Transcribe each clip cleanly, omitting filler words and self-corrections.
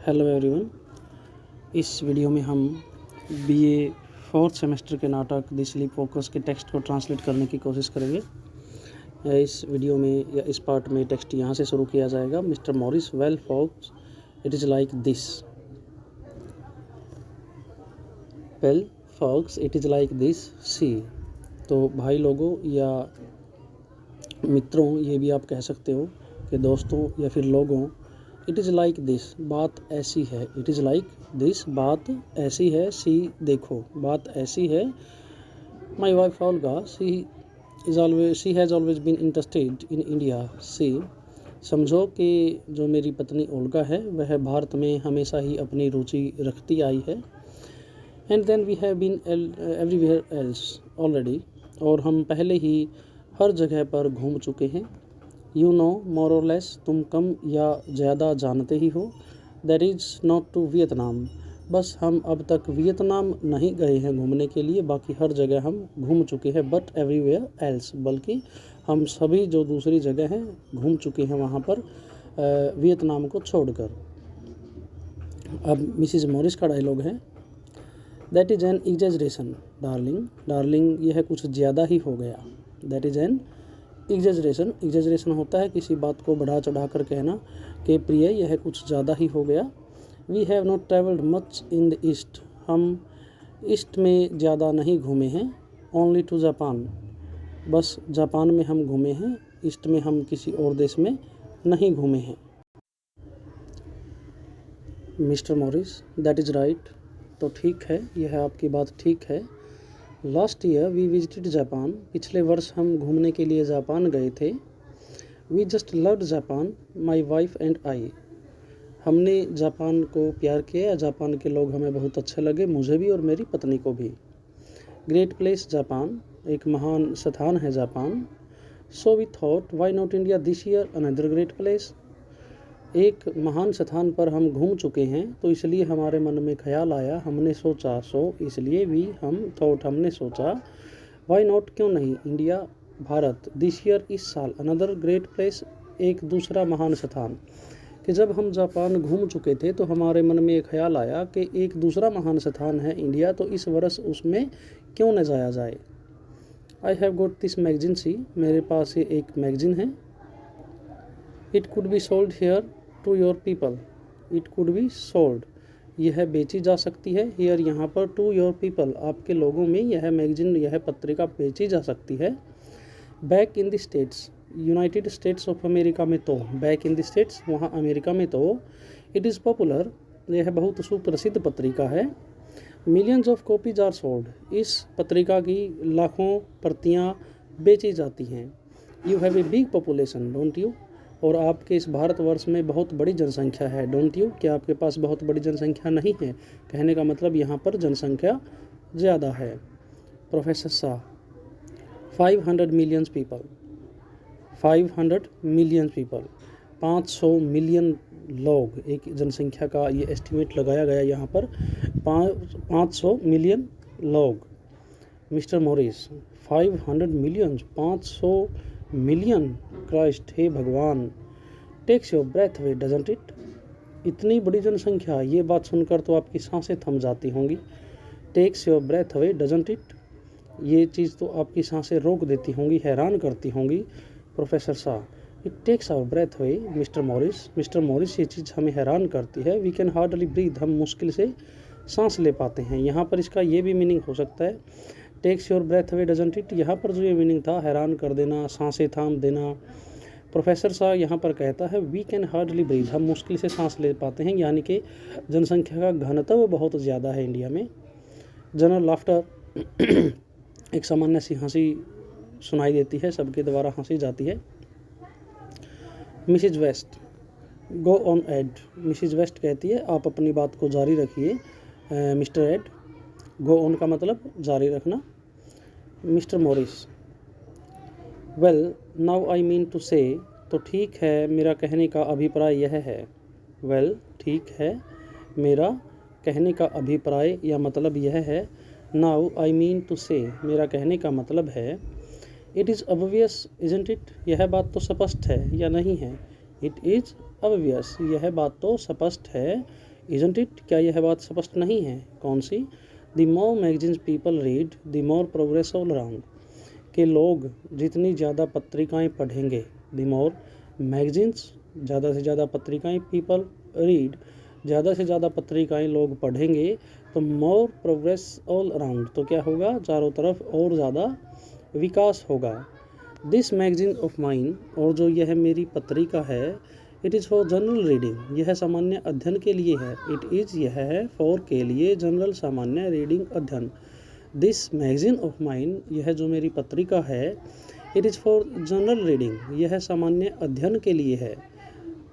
Hello everyone. इस video में हम बीए फोर्थ सेमेस्टर के नाटक द स्लीप वॉकर्स के टेक्स्ट को ट्रांसलेट करने की कोशिश करेंगे। इस वीडियो में या इस पार्ट में टेक्स्ट यहाँ से शुरू किया जाएगा। Mister Morris, well folks it is like this. Well folks it is like this see. तो भाई लोगों या मित्रों, ये भी आप कह सकते हो कि दोस्तों या फिर लोगों, इट इज़ लाइक दिस, बात ऐसी है। इट इज़ लाइक दिस, बात ऐसी है। सी, देखो, बात ऐसी है। My wife Olga, she has always been interested in India. See, समझो कि जो मेरी पत्नी ओल्गा है वह भारत में हमेशा ही अपनी रुचि रखती आई है। And then we have been everywhere else already, और हम पहले ही हर जगह पर घूम चुके हैं। यू नो मोर और लेस, तुम कम या ज़्यादा जानते ही हो। That is not to Vietnam, बस हम अब तक वियतनाम नहीं गए हैं घूमने के लिए, बाकी हर जगह हम घूम चुके हैं। बट एवरीवेयर एल्स, बल्कि हम सभी जो दूसरी जगह हैं घूम चुके हैं वहाँ पर, वियतनाम को छोड़कर। अब मिसिज मॉरिस का डायलॉग है, that is an exaggeration darling. Darling, यह कुछ ज़्यादा ही हो गया। दैट इज़ एन एग्जेजरेशन होता है किसी बात को बढ़ा चढ़ा कर कहना कि प्रिय यह कुछ ज़्यादा ही हो गया। We have not travelled much in the east, हम ईस्ट में ज़्यादा नहीं घूमे हैं। ओनली टू जापान, बस जापान में हम घूमे हैं, ईस्ट में हम किसी और देश में नहीं घूमे हैं। Mister Morris, that is right, तो ठीक है, यह आपकी बात ठीक है। Last year we visited Japan, पिछले वर्ष हम घूमने के लिए जापान गए थे। We just loved Japan, my wife and I, हमने जापान को प्यार किया। जापान के लोग हमें बहुत अच्छे लगे, मुझे भी और मेरी पत्नी को भी। ग्रेट प्लेस जापान, एक महान स्थान है Japan. So we thought why not India this year another great place, एक महान स्थान पर हम घूम चुके हैं तो इसलिए हमारे मन में ख्याल आया, हमने सोचा, इसलिए भी हम थॉट, हमने सोचा, वाई नॉट, क्यों नहीं, इंडिया, भारत, दिस ईयर, इस साल, अनदर ग्रेट प्लेस, एक दूसरा महान स्थान। कि जब हम जापान घूम चुके थे तो हमारे मन में एक ख्याल आया कि एक दूसरा महान स्थान है इंडिया, तो इस वर्ष उसमें क्यों न जाया जाए। I have got this magazine see, मेरे पास ये एक मैगजीन है। It could be sold here to your people, it could be sold, यह बेची जा सकती है, हेयर यहाँ पर, टू योर पीपल, आपके लोगों में यह मैगजीन, यह पत्रिका बेची जा सकती है। Back in the states, United states of America में तो, बैक इन द स्टेट्स, वहाँ अमेरिका में तो, इट इज़ पॉपुलर, यह बहुत सुप्रसिद्ध पत्रिका है। Millions of copies are sold, इस पत्रिका की लाखों प्रतियाँ बेची जाती हैं। You have a big population don't you, और आपके इस भारतवर्ष में बहुत बड़ी जनसंख्या है। डोंट यू, क्या आपके पास बहुत बड़ी जनसंख्या नहीं है। कहने का मतलब यहाँ पर जनसंख्या ज़्यादा है। Professor Shah, 500 million people, 500 million people, 500 million लोग, एक जनसंख्या का ये एस्टिमेट लगाया गया यहाँ पर, 500 मिलियन लोग। Mister Morris, 500 million, 500 million, Christ, हे भगवान, takes your breath away doesn't it, इतनी बड़ी जनसंख्या, ये बात सुनकर तो आपकी सांसें थम जाती होंगी। Takes your breath away doesn't it, ये चीज़ तो आपकी सांसें रोक देती होंगी, हैरान करती होंगी। Professor Shah, it takes our breath away Mr Morris, ये चीज़ हमें हैरान करती है। वी कैन हार्डली ब्रीथ, हम मुश्किल से सांस ले पाते हैं। यहाँ पर इसका ये भी मीनिंग हो सकता है, takes your breath away doesn't it, यहाँ पर जो ये मीनिंग था, हैरान कर देना, सांसें थाम देना। प्रोफेसर शाह यहाँ पर कहता है, वी कैन हार्डली ब्रीथ, हम मुश्किल से सांस ले पाते हैं, यानी कि जनसंख्या का घनत्व बहुत ज़्यादा है इंडिया में। जनरल लाफ्टर, एक सामान्य सी हंसी सुनाई देती है, सबके द्वारा हंसी जाती है। Mrs West, go on Ed, Mrs West कहती है, आप अपनी बात को जारी रखिए। मिस्टर एड, गो ऑन का मतलब जारी रखना। Mr Morris, well now I mean to say, तो ठीक है, मेरा कहने का अभिप्राय यह है। वेल, ठीक है, मेरा कहने का अभिप्राय या मतलब यह है। नाउ आई मीन टू से, मेरा कहने का मतलब है। It is obvious isn't it, यह बात तो स्पष्ट है या नहीं है। इट इज़ ऑब्वियस, यह बात तो स्पष्ट है। इजंट इट, क्या यह बात स्पष्ट नहीं है? कौन सी? The more magazines people read the more progress all around, के लोग जितनी ज़्यादा पत्रिकाएं पढ़ेंगे, द मोर मैगजीन्स ज़्यादा से ज़्यादा पत्रिकाएं, पीपल रीड ज़्यादा से ज़्यादा पत्रिकाएं लोग पढ़ेंगे, तो मोर प्रोग्रेस ऑल अराउंड, तो क्या होगा? चारों तरफ और ज़्यादा विकास होगा। दिस मैगजीन ऑफ माइन, और जो यह मेरी पत्रिका है, it is for general reading, यह सामान्य अध्ययन के लिए है। इट इज़, यह है, फॉर के लिए, जनरल सामान्य, रीडिंग अध्ययन। दिस मैगजीन ऑफ माइन, यह जो मेरी पत्रिका है, it is for general reading, यह सामान्य अध्ययन के लिए है।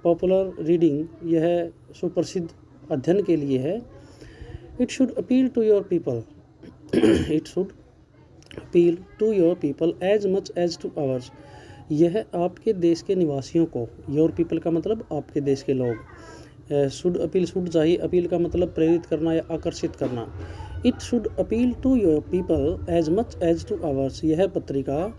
पॉपुलर रीडिंग, यह सुप्रसिद्ध अध्ययन के लिए है। It should appeal to your people, it should appeal to your people as much as to ours, यह आपके देश के निवासियों को, योर पीपल का मतलब आपके देश के लोग। शुड अपील, शुड चाहिए, अपील का मतलब प्रेरित करना या आकर्षित करना। It should appeal to your people as much as to ours, यह पत्रिका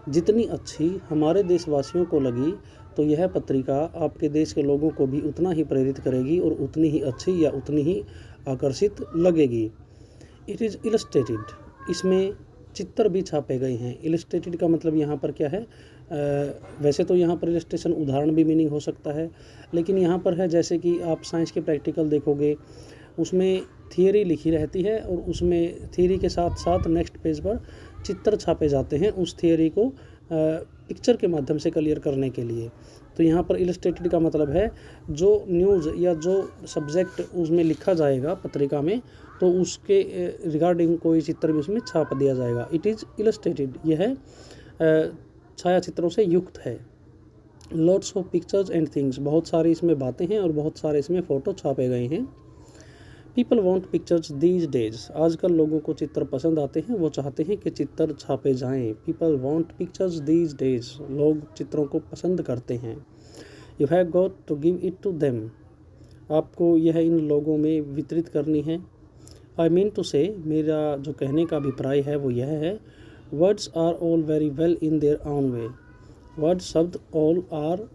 जितनी अच्छी हमारे देशवासियों को लगी, तो यह पत्रिका आपके देश के लोगों को भी उतना ही प्रेरित करेगी और उतनी ही अच्छी या उतनी ही आकर्षित लगेगी। इट इज़ इलस्ट्रेटेड, इसमें चित्र भी छापे गए हैं। इलस्ट्रेटेड का मतलब यहाँ पर क्या है? वैसे तो यहाँ पर इलस्ट्रेशन उदाहरण भी मीनिंग हो सकता है, लेकिन यहाँ पर है जैसे कि आप साइंस के प्रैक्टिकल देखोगे, उसमें थियरी लिखी रहती है और उसमें थियरी के साथ साथ नेक्स्ट पेज पर चित्र छापे जाते हैं उस थियरी को पिक्चर के माध्यम से क्लियर करने के लिए। तो यहाँ पर इलस्ट्रेटेड का मतलब है जो न्यूज़ या जो सब्जेक्ट उसमें लिखा जाएगा पत्रिका में, तो उसके रिगार्डिंग कोई चित्र भी उसमें छाप दिया जाएगा। इट इज़ इलस्ट्रेटेड, यह छाया चित्रों से युक्त है। Lots of pictures and things, बहुत सारी इसमें बातें हैं और बहुत सारे इसमें फ़ोटो छापे गए हैं। People want pictures these days, आजकल लोगों को चित्र पसंद आते हैं, वो चाहते हैं कि चित्र छापे जाएं। People want pictures these days, लोग चित्रों को पसंद करते हैं। You have got to give it to them, आपको यह इन लोगों में वितरित करनी है। आई मीन टू से, मेरा जो कहने का अभिप्राय है वो यह है, words are all very well in their own way, word शब्द all are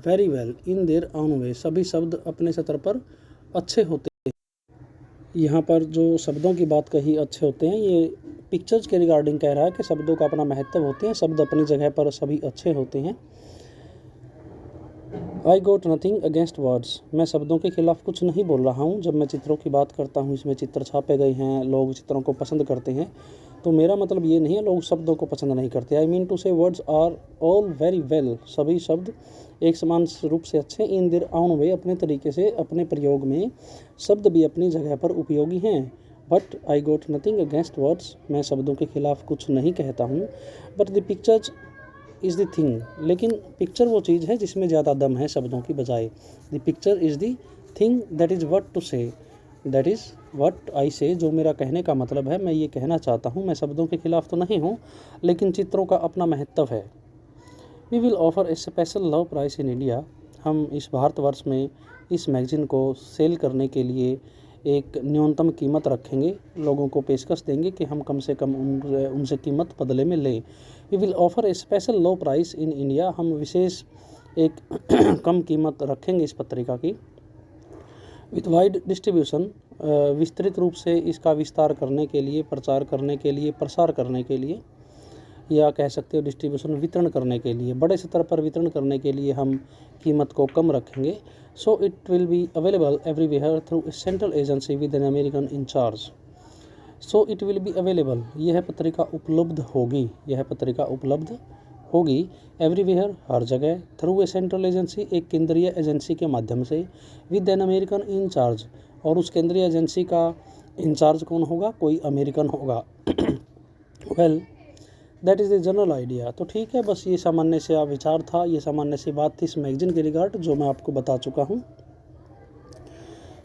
very well in their own way, सभी शब्द अपने स्तर पर अच्छे होते हैं। यहाँ पर जो शब्दों की बात कही अच्छे होते हैं, ये पिक्चर्स के रिगार्डिंग कह रहा है कि शब्दों का अपना महत्व होते हैं, शब्द अपनी जगह पर सभी अच्छे होते हैं। आई गोट नथिंग अगेंस्ट वर्ड्स, मैं शब्दों के खिलाफ कुछ नहीं बोल रहा हूँ। जब मैं चित्रों की बात करता हूँ, इसमें चित्र छापे गए हैं, लोग चित्रों को पसंद करते हैं, तो मेरा मतलब ये नहीं है लोग शब्दों को पसंद नहीं करते। I mean to say words are all very well, सभी शब्द एक समान रूप से अच्छे, इन देयर ओन वे, अपने तरीके से, अपने प्रयोग में शब्द भी अपनी जगह पर उपयोगी हैं। But I got nothing against words, मैं शब्दों के खिलाफ कुछ नहीं कहता हूँ। But the pictures is the thing, लेकिन पिक्चर वो चीज़ है जिसमें ज़्यादा दम है शब्दों की बजाय। The picture is the thing that is what to say, that is what I say, जो मेरा कहने का मतलब है, मैं ये कहना चाहता हूँ। मैं शब्दों के खिलाफ तो नहीं हूँ, लेकिन चित्रों का अपना महत्व है। We will offer a special love price in India, हम इस भारतवर्ष में इस मैगज़ीन को सेल करने के लिए एक न्यूनतम कीमत रखेंगे, लोगों को पेशकश देंगे कि हम कम से कम उनसे कीमत बदले में लें। We will offer a special low price in India, हम विशेष एक कम कीमत रखेंगे इस पत्रिका की। विथ वाइड डिस्ट्रीब्यूशन, विस्तृत रूप से इसका विस्तार करने के लिए, प्रचार करने के लिए, प्रसार करने के लिए, या कह सकते हो डिस्ट्रीब्यूशन वितरण करने के लिए, बड़े स्तर पर वितरण करने के लिए हम कीमत को कम रखेंगे। So it will be available everywhere through a central agency with an American in charge. So it will be available, यह पत्रिका उपलब्ध होगी, यह पत्रिका उपलब्ध होगी एवरीवेयर, हर जगह, थ्रू ए सेंट्रल एजेंसी, एक केंद्रीय एजेंसी के माध्यम से, with an American in charge, और उस केंद्रीय एजेंसी का इंचार्ज कौन होगा? कोई अमेरिकन होगा। Well that is the general idea, तो ठीक है, बस ये सामान्य से विचार था, ये सामान्य सी बात थी इस मैगजीन के रिगार्ड जो मैं आपको बता चुका हूँ।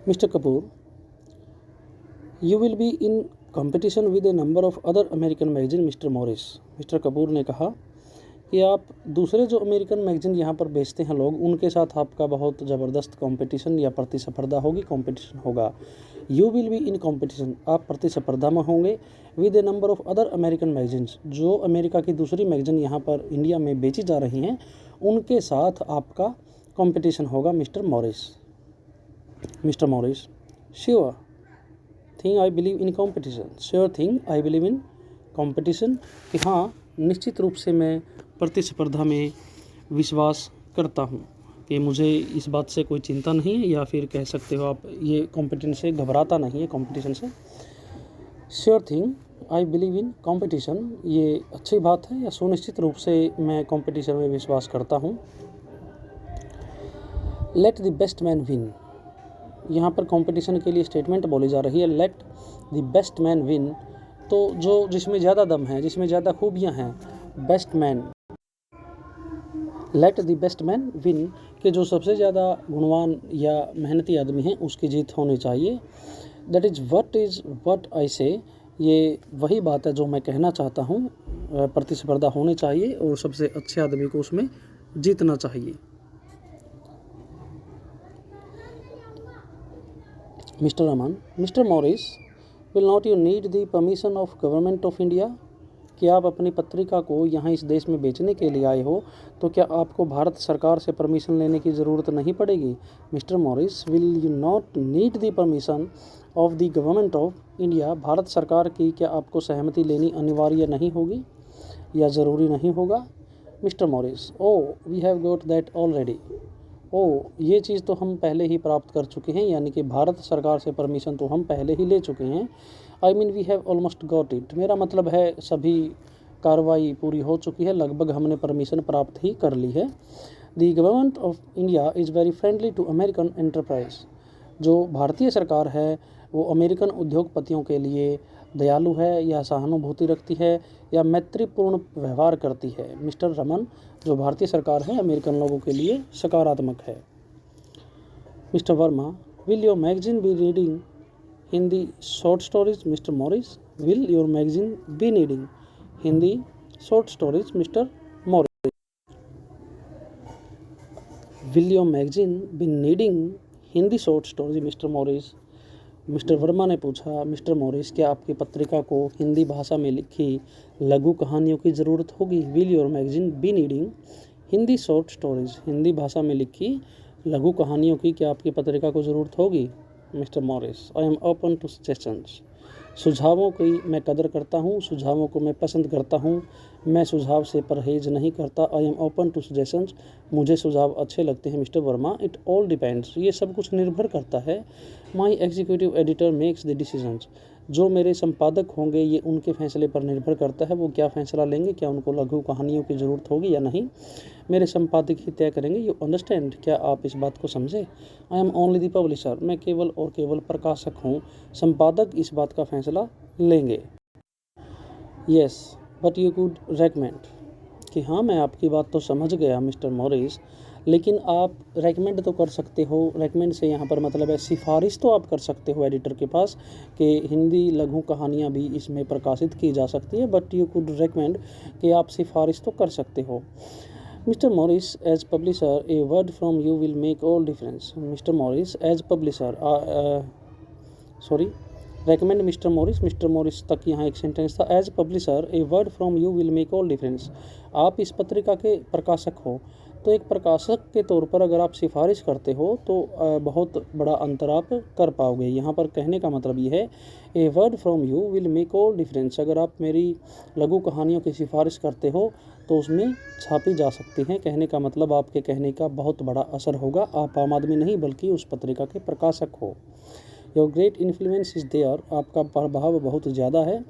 Mister Kapoor, you will be in competition with A number of other American magazine mister Morris, mister Kapoor ने कहा कि आप दूसरे जो अमेरिकन मैगजीन यहाँ पर बेचते हैं लोग, उनके साथ आपका बहुत ज़बरदस्त कंपटीशन या प्रतिस्पर्धा होगी, कंपटीशन होगा। You will be in competition, आप प्रतिस्पर्धा में होंगे, with A number of other American magazines, जो अमेरिका की दूसरी मैगजीन यहाँ पर इंडिया में बेची जा रही हैं, उनके साथ आपका कंपटीशन होगा। Mister Morris, sure thing I believe in competition, sure thing I believe in competition, कि हाँ निश्चित रूप से मैं प्रतिस्पर्धा में विश्वास करता हूँ, कि मुझे इस बात से कोई चिंता नहीं है, या फिर कह सकते हो आप ये कंपटीशन से घबराता नहीं है, कंपटीशन से। Sure thing I believe in competition, ये अच्छी बात है, या सुनिश्चित रूप से मैं कंपटीशन में विश्वास करता हूँ। Let the best man win, यहाँ पर कंपटीशन के लिए स्टेटमेंट बोली जा रही है, let the best man win, तो जो जिसमें ज़्यादा दम है, जिसमें ज़्यादा खूबियाँ हैं, best man, let the best man win, कि जो सबसे ज़्यादा गुणवान या मेहनती आदमी हैं उसकी जीत होनी चाहिए। दैट इज़ वट आई से, ये वही बात है जो मैं कहना चाहता हूँ, प्रतिस्पर्धा होनी चाहिए और सबसे अच्छे आदमी को उसमें जीतना चाहिए। Mister Raman, mister Morris, will not you need the permission of government of India, कि आप अपनी पत्रिका को यहाँ इस देश में बेचने के लिए आए हो, तो क्या आपको भारत सरकार से परमिशन लेने की ज़रूरत नहीं पड़ेगी? Mister Morris, will you not need the permission of the government of India, Bharat सरकार की क्या आपको सहमति लेनी अनिवार्य नहीं होगी या ज़रूरी नहीं होगा? Mister Morris, oh we have got that already, oh ये चीज़ तो हम पहले ही प्राप्त कर चुके हैं, यानी कि भारत सरकार से परमिशन तो हम पहले ही ले चुके हैं। I mean we have almost got it, मेरा मतलब है सभी कार्रवाई पूरी हो चुकी है, लगभग हमने परमिशन प्राप्त ही कर ली है। The government of India is very friendly to American enterprise, जो भारतीय सरकार है वो अमेरिकन उद्योगपतियों के लिए दयालु है या सहानुभूति रखती है या मैत्रीपूर्ण व्यवहार करती है। मिस्टर रमन, जो भारतीय सरकार है अमेरिकन लोगों के लिए सकारात्मक है। Mr Verma, will your magazine be reading Hindi short stories? Mr Morris, will your magazine be reading Hindi short stories? Mr Morris, will your magazine be reading Hindi short stories? Mr Morris. Mister Verma ने पूछा, मिस्टर मॉरिस, क्या आपकी पत्रिका को हिंदी भाषा में लिखी लघु कहानियों की ज़रूरत होगी? Will your magazine be needing Hindi short stories? Hindi भाषा में लिखी लघु कहानियों की क्या आपकी पत्रिका को ज़रूरत होगी? Mr Morris, I am open to suggestions, सुझावों की मैं कदर करता हूँ, सुझावों को मैं पसंद करता हूँ, मैं सुझाव से परहेज नहीं करता। I am open to suggestions, मुझे सुझाव अच्छे लगते हैं। Mister Verma, it all depends, ये सब कुछ निर्भर करता है। My executive editor makes the decisions, जो मेरे संपादक होंगे ये उनके फैसले पर निर्भर करता है, वो क्या फ़ैसला लेंगे, क्या उनको लघु कहानियों की ज़रूरत होगी या नहीं, मेरे संपादक ही तय करेंगे। यू अंडरस्टैंड, क्या आप इस बात को समझे? I am only the publisher, मैं केवल और केवल प्रकाशक हूँ, संपादक इस बात का फैसला लेंगे। Yes but you could recommend, कि हाँ मैं आपकी बात तो समझ गया मिस्टर मॉरिस, लेकिन आप रेकमेंड तो कर सकते हो। रेकमेंड से यहाँ पर मतलब है सिफारिश तो आप कर सकते हो एडिटर के पास कि हिंदी लघु कहानियाँ भी इसमें प्रकाशित की जा सकती है, बट यू कुड रेकमेंड कि आप सिफारिश तो कर सकते हो। Mr Morris, as publisher a word from you will make all difference. Mr Morris, as publisher, recommend Mr Morris तक यहाँ एक सेंटेंस था। As publisher a word from you will make all difference, आप इस पत्रिका के प्रकाशक हो, तो एक प्रकाशक के तौर पर अगर आप सिफारिश करते हो तो बहुत बड़ा अंतर आप कर पाओगे। यहाँ पर कहने का मतलब ये है, ए word from you will make all difference, अगर आप मेरी लघु कहानियों की सिफारिश करते हो तो उसमें छापी जा सकती हैं। कहने का मतलब आपके कहने का बहुत बड़ा असर होगा, आप आम आदमी नहीं बल्कि उस पत्रिका के प्रकाशक हो। Your great influence is there, आपका प्रभाव बहुत ज़्यादा है।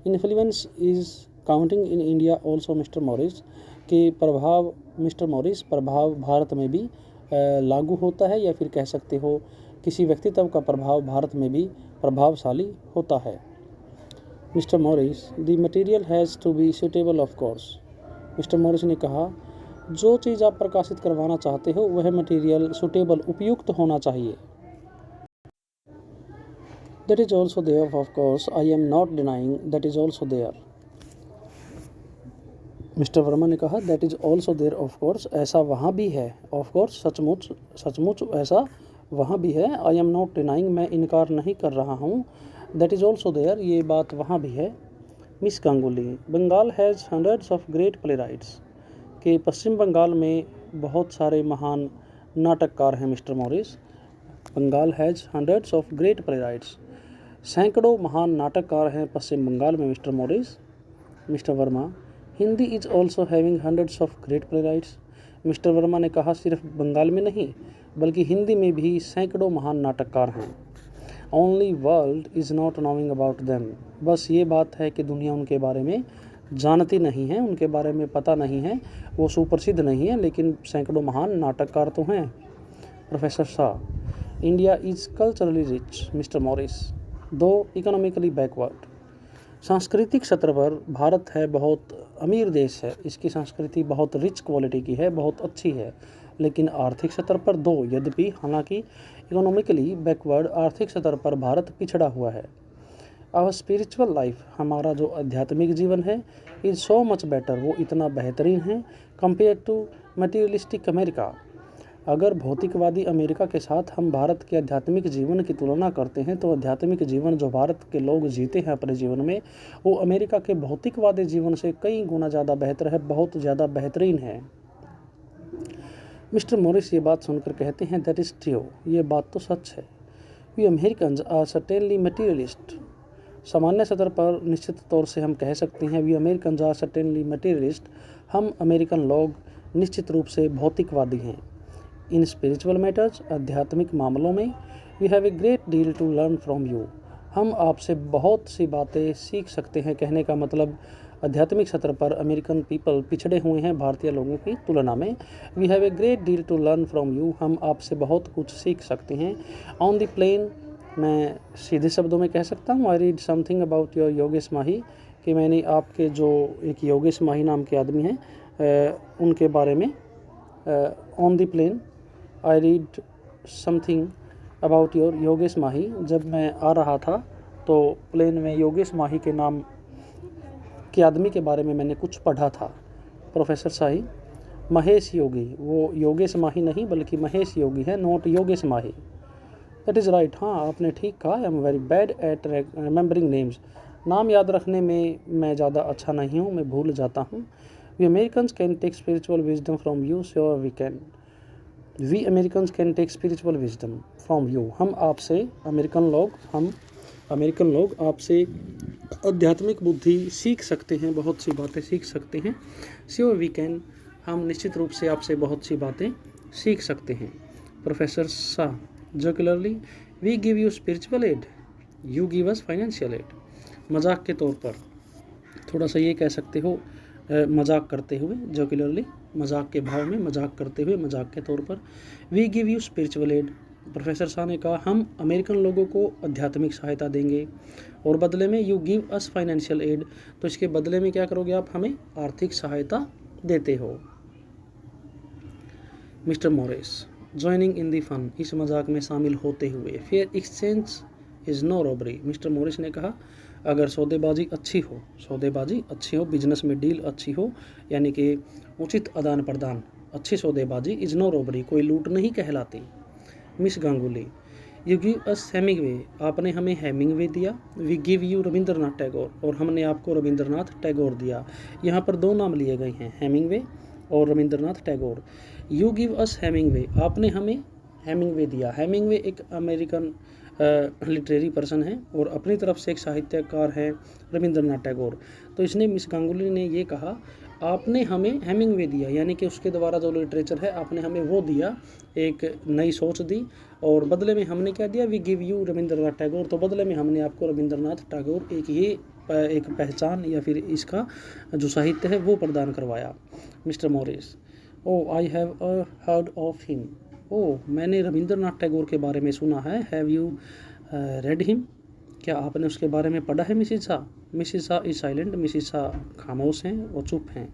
Influence is counting in India also Mr Morris, कि प्रभाव मिस्टर मॉरिस, प्रभाव भारत में भी लागू होता है, या फिर कह सकते हो किसी व्यक्तित्व का प्रभाव भारत में भी प्रभावशाली होता है। Mr Morris, the material has to be suitable of course. Mr Morris ने कहा, जो चीज़ आप प्रकाशित करवाना चाहते हो वह मटेरियल सूटेबल, उपयुक्त होना चाहिए। That is also there of course, I am not denying that is also there. Mr Verma ने कहा, that is also there of course, ऐसा वहाँ भी है। ऑफ कोर्स, सचमुच सचमुच ऐसा वहाँ भी है। आई एम नॉट डिनाइंग, मैं इनकार नहीं कर रहा हूँ। दैट इज़ ऑल्सो देयर, ये बात वहाँ भी है। Miss Ganguly, Bengal has hundreds of great playwrights, कि पश्चिम बंगाल में बहुत सारे महान नाटककार हैं। Mister Morris, Bengal has hundreds of great playwrights. सैकड़ों महान नाटककार हैं पश्चिम बंगाल में mister Morris. Mister Verma, Hindi is also having hundreds of great playwrights. Mister Verma ने कहा सिर्फ बंगाल में नहीं बल्कि हिंदी में भी सैकड़ों महान नाटककार हैं। Only world is not knowing about them. बस ये बात है कि दुनिया उनके बारे में जानती नहीं है, उनके बारे में पता नहीं है, वो सुप्रसिद्ध नहीं है, लेकिन सैकड़ों महान नाटककार तो हैं। Professor Shah, India is culturally rich mister Morris दो इकोनॉमिकली बैकवर्ड। सांस्कृतिक स्तर पर भारत है बहुत अमीर देश है, इसकी संस्कृति बहुत रिच क्वालिटी की है, बहुत अच्छी है, लेकिन आर्थिक स्तर पर दो, यद्यपि हालांकि इकोनॉमिकली बैकवर्ड आर्थिक स्तर पर भारत पिछड़ा हुआ है। आवर स्पिरिचुअल लाइफ, हमारा जो आध्यात्मिक जीवन है, इज़ सो मच बेटर, वो इतना बेहतरीन है कंपेयर टू मटीरियलिस्टिक अमेरिका। अगर भौतिकवादी अमेरिका के साथ हम भारत के आध्यात्मिक जीवन की तुलना करते हैं तो आध्यात्मिक जीवन जो भारत के लोग जीते हैं अपने जीवन में, वो अमेरिका के भौतिकवादी जीवन से कई गुना ज़्यादा बेहतर है, बहुत ज़्यादा बेहतरीन है। मिस्टर मॉरिस ये बात सुनकर कहते हैं दैट इज़ ट्रू, ये बात तो सच है। We Americans are certainly materialist. सामान्य स्तर पर निश्चित तौर से हम कह सकते हैं we Americans are certainly materialist, हम अमेरिकन लोग निश्चित रूप से भौतिकवादी हैं। इन स्पिरिचुअल मैटर्स, आध्यात्मिक मामलों में, we have a great deal to learn from you, हम आपसे बहुत सी बातें सीख सकते हैं। कहने का मतलब आध्यात्मिक स्तर पर अमेरिकन पीपल पिछड़े हुए हैं भारतीय लोगों की तुलना में। We have a great deal to learn from you, हम आपसे बहुत कुछ सीख सकते हैं। ऑन द प्लेन, मैं सीधे शब्दों में कह सकता हूँ, I read something about your Yogesh Mahi, कि मैंने आपके जो एक योगेश माही नाम के आदमी हैं उनके बारे में, on the plane I read something about your Yogesh Mahi, जब मैं आ रहा था तो प्लेन में योगेश माही के नाम के आदमी के बारे में मैंने कुछ पढ़ा था। प्रोफेसर शाही, महेश योगी, वो योगेश माही नहीं बल्कि महेश योगी है, not Yogesh Mahi. That is right, हाँ आपने ठीक कहा। I am very bad at remembering names, नाम याद रखने में मैं ज़्यादा अच्छा नहीं हूँ, मैं भूल जाता हूँ। We Americans can take spiritual wisdom from you, sure we can. We Americans can take spiritual wisdom from you, हम अमेरिकन लोग आपसे आध्यात्मिक बुद्धि सीख सकते हैं, बहुत सी बातें सीख सकते हैं। श्योर वी कैन, हम निश्चित रूप से आपसे बहुत सी बातें सीख सकते हैं। Professor Shah, jocularly, we give you spiritual aid, you give us financial aid. मजाक के तौर पर थोड़ा सा ये कह सकते हो, मजाक करते हुए, जोकुलरली मजाक के भाव में, मजाक करते हुए, मजाक के तौर पर। We give you spiritual aid, professor Shah ने कहा हम अमेरिकन लोगों को आध्यात्मिक सहायता देंगे और बदले में you give us financial add, तो इसके बदले में क्या करोगे आप, हमें आर्थिक सहायता देते हो। Mr Morris, joining in the fun, इस मजाक में शामिल होते हुए। Fair exchange is no robbery, Mr Morris ने कहा अगर सौदेबाजी अच्छी हो, बिजनेस में डील अच्छी हो, यानी कि उचित आदान प्रदान, अच्छी सौदेबाजी, इज़ नो रॉबरी, कोई लूट नहीं कहलाती। Miss Ganguly, you give us Hemingway, आपने हमें हेमिंगवे दिया। We give you Rabindranath Tagore, और हमने आपको रविंद्रनाथ टैगोर दिया। यहाँ पर दो नाम लिए गए हैं, हेमिंगवे और Rabindranath Tagore. You give us Hemingway, आपने हमें हेमिंगवे दिया। हेमिंगवे एक अमेरिकन लिटरेरी पर्सन है और अपनी तरफ से एक साहित्यकार हैं रविंद्रनाथ टैगोर। तो इसने, मिस गांगुली ने ये कहा आपने हमें हेमिंगवे दिया, यानी कि उसके द्वारा जो लिटरेचर है आपने हमें वो दिया, एक नई सोच दी, और बदले में हमने क्या दिया, we give you Rabindranath Tagore, तो बदले में हमने आपको रविंद्रनाथ टैगोर एक पहचान या फिर इसका जो साहित्य है वो प्रदान करवाया। Mister Morris, oh I have heard of him, oh मैंने रविंद्रनाथ टैगोर के बारे में सुना है। हैव यू रेड हिम, क्या आपने उसके बारे में पढ़ा है Mrs Shah? Mrs Shah is silent, Mrs Shah खामोश हैं, वो चुप हैं।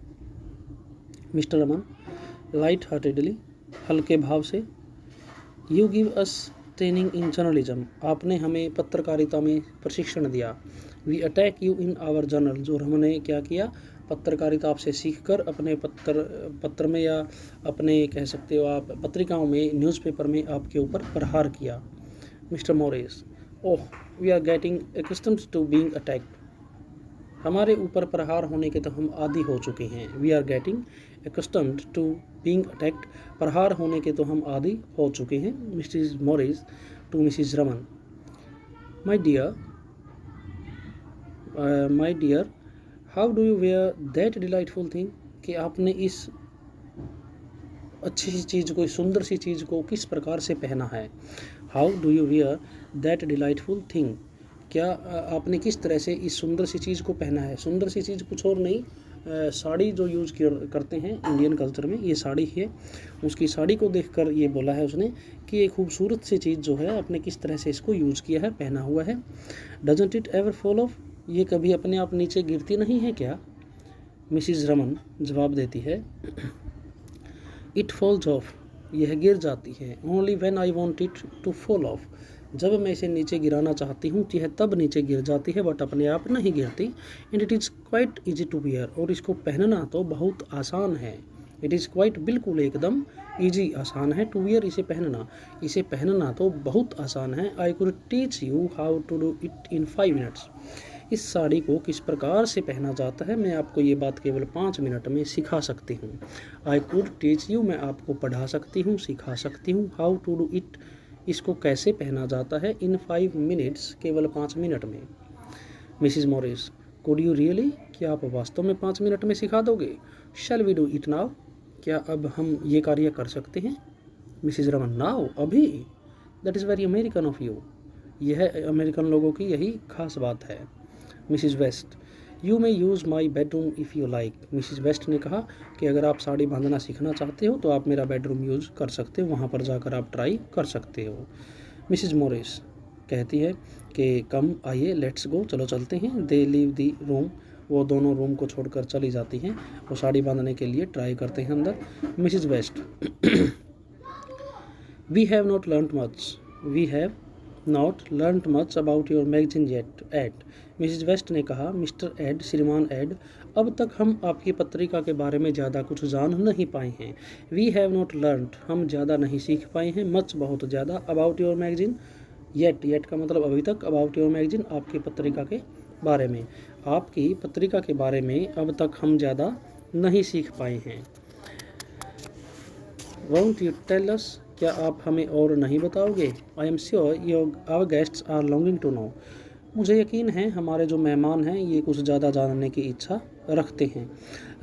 मिस्टर अमन, लाइट हार्टेडली, हल्के भाव से। You give us training in journalism, आपने हमें पत्रकारिता में प्रशिक्षण दिया। We attack you in our journal, जो हमने क्या किया, पत्रकारिता आपसे सीखकर अपने पत्र में या अपने कह सकते हो आप पत्रिकाओं में, न्यूज़पेपर में आपके ऊपर प्रहार किया। Mister Morris, oh we are getting accustomed to being attacked, हमारे ऊपर प्रहार होने के तो हम आदी हो चुके हैं। We are getting accustomed to being attacked. प्रहार होने के तो हम आदी हो चुके हैं। Mrs Morris to Mrs Raman, my dear how do you wear that delightful thing, कि आपने इस अच्छी सी चीज़ को, इस सुंदर सी चीज़ को किस प्रकार से पहना है। How do you wear that delightful thing, क्या आपने किस तरह से इस सुंदर सी चीज़ को पहना है। सुंदर सी चीज़ कुछ और नहीं, साड़ी जो यूज़ करते हैं इंडियन कल्चर में, ये साड़ी है। उसकी साड़ी को देखकर ये बोला है उसने कि ये खूबसूरत सी चीज़ जो है आपने किस तरह से इसको यूज़ किया है, पहना हुआ है। Doesn't it ever fall of, ये कभी अपने आप नीचे गिरती नहीं है क्या। मिसिज रमन जवाब देती है, इट फॉल्स ऑफ, यह गिर जाती है। Only when I want it to fall off, जब मैं इसे नीचे गिराना चाहती हूँ यह तब नीचे गिर जाती है, बट अपने आप नहीं गिरती। And it is quite easy to wear, और इसको पहनना तो बहुत आसान है। इट इज़ क्वाइट, बिल्कुल एकदम, ईजी आसान है, टू वियर इसे पहनना तो बहुत आसान है। I could teach you how to do it in 5 minutes, इस साड़ी को किस प्रकार से पहना जाता है मैं आपको ये बात केवल 5 मिनट में सिखा सकती हूँ। आई कुड टीच यू, मैं आपको पढ़ा सकती हूँ, सिखा सकती हूँ। हाउ टू डू इट, इसको कैसे पहना जाता है, इन 5 मिनट्स, केवल 5 मिनट में। Mrs Morris, could you really, क्या आप वास्तव में 5 मिनट में सिखा दोगे। Shall we do it now, क्या अब हम ये कार्य कर सकते हैं। मिसिज रमन, नाउ, अभी। That is very American of you, यह अमेरिकन लोगों की यही खास बात है। Mrs West, you may use my bedroom if you like, Mrs West ने कहा कि अगर आप साड़ी बांधना सीखना चाहते हो तो आप मेरा बेडरूम यूज़ कर सकते हो, वहाँ पर जाकर आप ट्राई कर सकते हो। मिसिज मॉरिस कहती है कि कम आइए, लेट्स गो, चलो चलते हैं। दे लीव दी रूम, वो दोनों रूम को छोड़कर चली जाती हैं। वो साड़ी बांधने के लिए ट्राई करते हैं अंदर। Mrs West, we have not learned much about your magazine yet Ed, Mrs West ने कहा, मिस्टर एड, श्रीमान एड, अब तक हम आपकी पत्रिका के बारे में ज़्यादा कुछ जान नहीं पाए हैं। वी हैव नॉट लर्नड, हम ज़्यादा नहीं सीख पाए हैं, मच, बहुत ज़्यादा, अबाउट योर मैगजीन येट का मतलब अभी तक, अबाउट योर मैगजीन, आपकी पत्रिका के बारे में, आपकी पत्रिका के बारे में अब तक हम ज़्यादा नहीं सीख पाए हैं। वोंट यू टेल अस, क्या आप हमें और नहीं बताओगे। I am sure our guests are longing to know, मुझे यकीन है हमारे जो मेहमान हैं ये कुछ ज़्यादा जानने की इच्छा रखते हैं।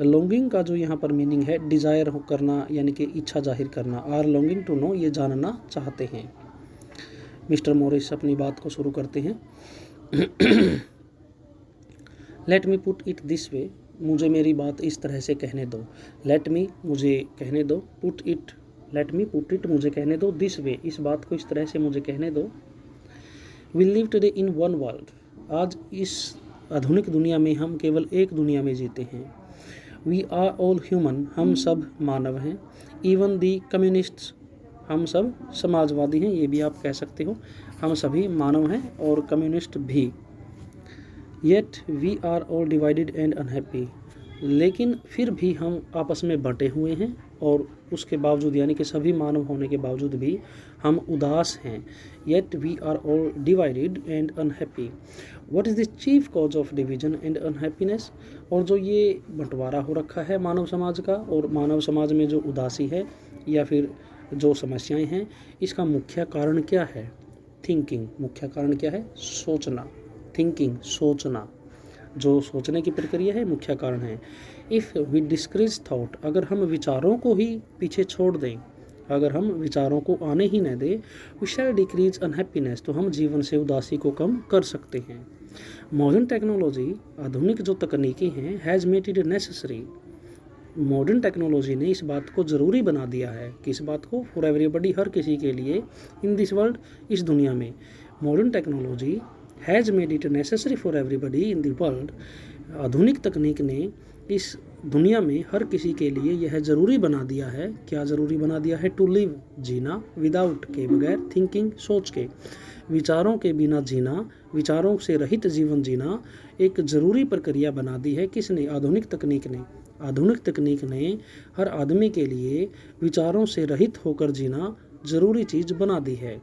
लॉन्गिंग का जो यहाँ पर मीनिंग है डिज़ायर करना, यानी कि इच्छा जाहिर करना। आर लॉन्गिंग टू नो, ये जानना चाहते हैं। मिस्टर मॉरिस अपनी बात को शुरू करते हैं। Let me put it this way, मुझे मेरी बात इस तरह से कहने दो। लेट मी, मुझे कहने दो, लेट मी पुट इट, मुझे कहने दो, दिस वे, इस बात को इस तरह से मुझे कहने दो। We live today in one world, आज इस आधुनिक दुनिया में हम केवल एक दुनिया में जीते हैं। वी आर ऑल ह्यूमन, हम सब मानव हैं। इवन दी कम्युनिस्ट्स, हम सब समाजवादी हैं, ये भी आप कह सकते हो, हम सभी मानव हैं और कम्युनिस्ट भी। Yet we are all divided and unhappy, लेकिन फिर भी हम आपस में बंटे हुए हैं और उसके बावजूद, यानी कि सभी मानव होने के बावजूद भी हम उदास हैं। Yet we are all divided and unhappy. What is the chief cause of division and unhappiness, और जो ये बंटवारा हो रखा है मानव समाज का, और मानव समाज में जो उदासी है या फिर जो समस्याएं हैं, इसका मुख्य कारण क्या है। थिंकिंग, मुख्य कारण क्या है, सोचना। थिंकिंग, सोचना, जो सोचने की प्रक्रिया है, मुख्य कारण है। इफ़ वी डिस्करेज थाट, अगर हम विचारों को ही पीछे छोड़ दें, अगर हम विचारों को आने ही न दें, वी शैल डिक्रीज अनहैप्पीनेस, तो हम जीवन से उदासी को कम कर सकते हैं। मॉडर्न टेक्नोलॉजी, आधुनिक जो तकनीकें हैं, has made it necessary, modern technology ने इस बात को ज़रूरी बना दिया है, कि इस बात को, फॉर एवरीबडी, हर किसी के लिए, इन दिस वर्ल्ड, इस दुनिया में, modern technology has made it necessary for everybody in the world, आधुनिक तकनीक ने इस दुनिया में हर किसी के लिए यह ज़रूरी बना दिया है। क्या ज़रूरी बना दिया है, टू लिव, जीना, विदाउट, के बगैर, थिंकिंग, सोच के, विचारों के बिना जीना, विचारों से रहित जीवन जीना एक ज़रूरी प्रक्रिया बना दी है। किसने, आधुनिक तकनीक ने। आधुनिक तकनीक ने हर आदमी के लिए विचारों से रहित होकर जीना ज़रूरी चीज़ बना दी है।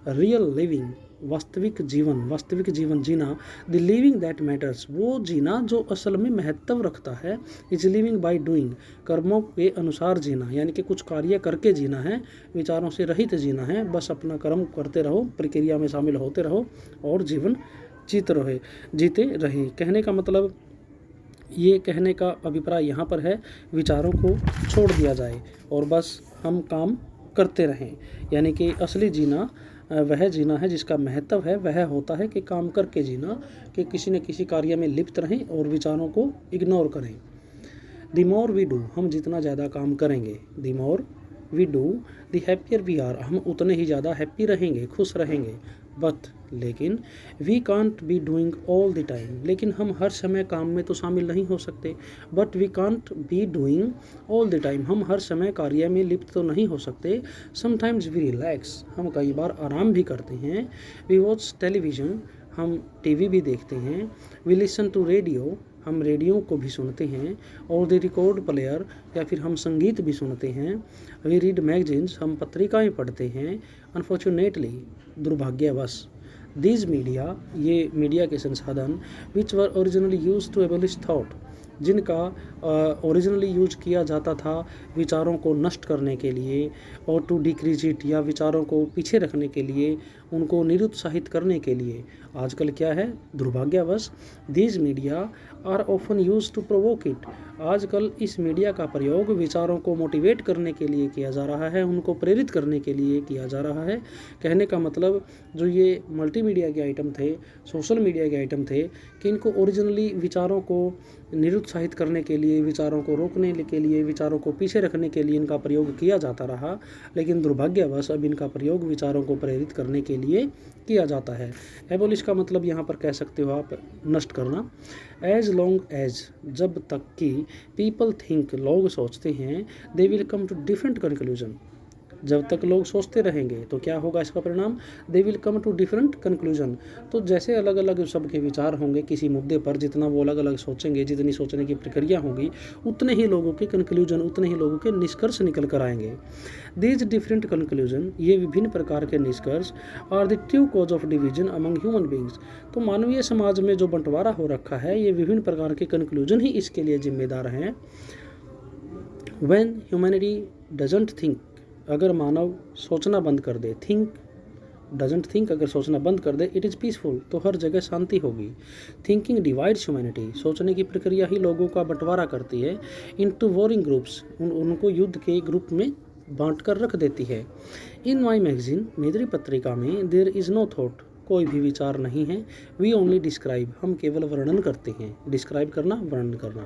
रियल लिविंग, वास्तविक जीवन जीना। द लिविंग दैट मैटर्स, वो जीना जो असल में महत्व रखता है। इज लिविंग बाय डूइंग, कर्मों के अनुसार जीना, यानी कि कुछ कार्य करके जीना है, विचारों से रहित जीना है। बस अपना कर्म करते रहो, प्रक्रिया में शामिल होते रहो और जीवन जीते रहे। कहने का मतलब, ये कहने का अभिप्राय यहाँ पर है, विचारों को छोड़ दिया जाए और बस हम काम करते रहें। यानी कि असली जीना वह जीना है जिसका महत्व है, वह होता है कि काम करके जीना, कि किसी न किसी कार्य में लिप्त रहें और विचारों को इग्नोर करें। द मोर वी डू, हम जितना ज़्यादा काम करेंगे, the more we do the happier we are, हम उतने ही ज़्यादा हैप्पी रहेंगे, खुश रहेंगे। बट, लेकिन, we can't be doing all the time, लेकिन हम हर समय काम में तो शामिल नहीं हो सकते। But we can't be doing all the time, हम हर समय कार्य में लिप्त तो नहीं हो सकते। समटाइम्स वी रिलैक्स, हम कई बार आराम भी करते हैं। वी वॉच टेलीविज़न, हम टीवी भी देखते हैं। वी लिसन टू रेडियो, हम रेडियो को भी सुनते हैं। और द रिकॉर्ड प्लेयर, या फिर हम संगीत भी सुनते हैं। वी रीड मैगजीन्स, हम पत्रिकाएं पढ़ते हैं। अनफॉर्चुनेटली, दुर्भाग्यवश, दीज मीडिया, ये मीडिया के संसाधन, विच वर ओरिजिनली यूज टू एबलिश थॉट, जिनका ओरिजिनली यूज किया जाता था विचारों को नष्ट करने के लिए, और टू डिक्रीज इट, या विचारों को पीछे रखने के लिए, उनको निरुत्साहित करने के लिए, आजकल क्या है, दुर्भाग्यवश, these media are often use to provoke it, आजकल इस मीडिया का प्रयोग विचारों को मोटिवेट करने के लिए किया जा रहा है, उनको प्रेरित करने के लिए किया जा रहा है। कहने का मतलब, जो ये मल्टीमीडिया के आइटम थे, सोशल मीडिया के आइटम थे, कि इनको ओरिजिनली विचारों को निरुत्साहित करने के लिए, विचारों को रोकने के लिए, विचारों को पीछे रखने के लिए इनका प्रयोग किया जाता रहा, लेकिन दुर्भाग्यवश अब इनका प्रयोग विचारों को प्रेरित करने के लिए किया जाता है। एबोलिश का मतलब यहाँ पर कह सकते हो आप, नष्ट करना। एज लॉन्ग एज, जब तक कि पीपल थिंक, लोग सोचते हैं, they will come to different conclusion, जब तक लोग सोचते रहेंगे तो क्या होगा इसका परिणाम, they will come to different conclusion. तो जैसे अलग अलग सबके विचार होंगे किसी मुद्दे पर, जितना वो अलग अलग सोचेंगे, जितनी सोचने की प्रक्रिया होगी, उतने ही लोगों के कंक्लूजन, उतने ही लोगों के निष्कर्ष निकल कर आएंगे। दीज डिफरेंट कंक्लूजन, ये विभिन्न प्रकार के निष्कर्ष, are the true cause of division among human beings, तो मानवीय समाज में जो बंटवारा हो रखा है, ये विभिन्न प्रकार के कंक्लूजन ही इसके लिए जिम्मेदार हैं। व्हेन ह्यूमैनिटी डजंट थिंक, अगर मानव सोचना बंद कर दे, थिंक डजंट थिंक, अगर सोचना बंद कर दे, इट इज़ पीसफुल, तो हर जगह शांति होगी। थिंकिंग डिवाइड्स ह्यूमैनिटी, सोचने की प्रक्रिया ही लोगों का बंटवारा करती है। इनटू वॉरिंग ग्रुप्स, उनको युद्ध के ग्रुप में बांट कर रख देती है। इन माई मैगजीन, मेरी पत्रिका में, देयर इज़ नो थॉट, कोई भी विचार नहीं है। वी ओनली डिस्क्राइब, हम केवल वर्णन करते हैं। डिस्क्राइब करना, वर्णन करना।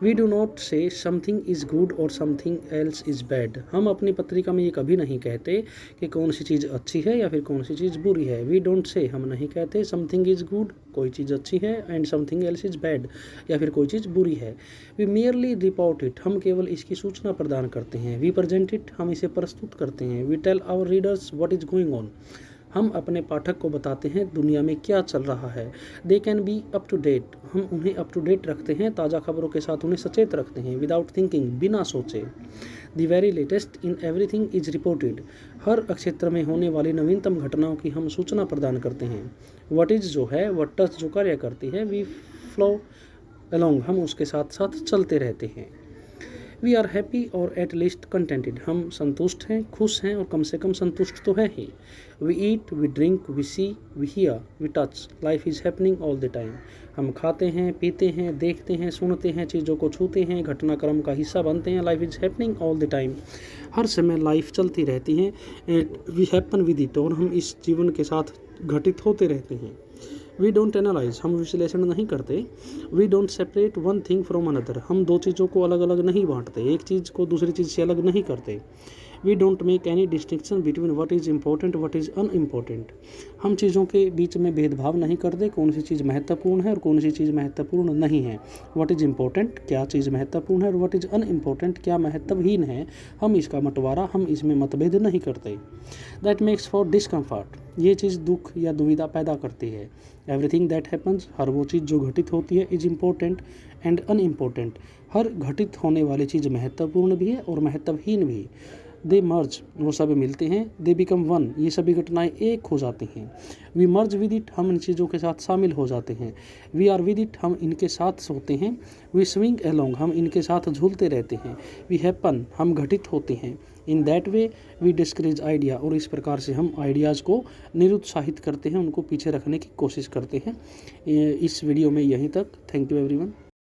We do not say something is good और समथिंग एल्स इज़ बैड, हम अपनी पत्रिका में ये कभी नहीं कहते कि कौन सी चीज़ अच्छी है या फिर कौन सी चीज़ बुरी है। वी डोंट से, हम नहीं कहते, समथिंग इज़ गुड, कोई चीज़ अच्छी है, and something else is bad, या फिर कोई चीज़ बुरी है। वी मियरली रिपोर्ट इट, हम केवल इसकी सूचना प्रदान करते हैं। वी प्रेजेंट इट, हम इसे प्रस्तुत करते हैं। We tell our readers what is going on, हम अपने पाठक को बताते हैं दुनिया में क्या चल रहा है। They can be up to date, हम उन्हें अप टू डेट रखते हैं, ताज़ा खबरों के साथ उन्हें सचेत रखते हैं। विदाउट थिंकिंग, बिना सोचे। The very latest in everything is reported, हर क्षेत्र में होने वाली नवीनतम घटनाओं की हम सूचना प्रदान करते हैं। व्हाट इज़ जो है, व्हाट डज जो कार्य करती है, वी फ्लो अलोंग, हम उसके साथ साथ चलते रहते हैं। वी आर हैप्पी और एट लीस्ट कंटेंटेड, हम संतुष्ट हैं, खुश हैं और कम से कम संतुष्ट तो है ही। We eat, we drink, we see, we hear, we touch, life is happening all the time, हम खाते हैं, पीते हैं, देखते हैं, सुनते हैं, चीज़ों को छूते हैं, घटनाक्रम का हिस्सा बनते हैं। Life is happening all the time, हर समय लाइफ चलती रहती है। And we happen with it, और हम इस जीवन के साथ घटित होते रहते हैं। वी डोंट एनालाइज, हम विश्लेषण नहीं करते। We don't separate one thing from another, हम दो चीज़ों को अलग अलग नहीं बांटते, एक चीज़ को दूसरी चीज़ से अलग नहीं करते। We don't make any distinction between what is important what is unimportant, हम चीज़ों के बीच में भेदभाव नहीं करते, कौन सी चीज़ महत्वपूर्ण है और कौन सी चीज़ महत्वपूर्ण नहीं है। व्हाट इज़ इम्पोर्टेंट, क्या चीज़ महत्वपूर्ण है, और व्हाट इज़ अनइम्पोर्टेंट, क्या महत्वहीन है, हम इसका बंटवारा, हम इसमें मतभेद नहीं करते। दैट मेक्स फॉर डिस्कम्फर्ट, ये चीज़ दुख या दुविधा पैदा करती है। एवरीथिंग दैट हैपन्स, हर वो चीज़ जो घटित होती है, इज़ इम्पोर्टेंट एंड अनइम्पोर्टेंट, हर घटित होने वाली चीज़ महत्वपूर्ण भी है और महत्वहीन भी। दे मर्ज, वो सब मिलते हैं। दे बिकम वन, ये सभी घटनाएं एक हो जाती हैं। वी मर्ज विद इट, हम इन चीज़ों के साथ शामिल हो जाते हैं। वी आर विद इट, हम इनके साथ सोते हैं। वी स्विंग अलोंग, हम इनके साथ झूलते रहते हैं। वी हैपन, हम घटित होते हैं। In that way we discourage idea, और इस प्रकार से हम आइडियाज़ को निरुत्साहित करते हैं, उनको पीछे रखने की कोशिश करते हैं। इस वीडियो में यहीं तक। Thank you everyone.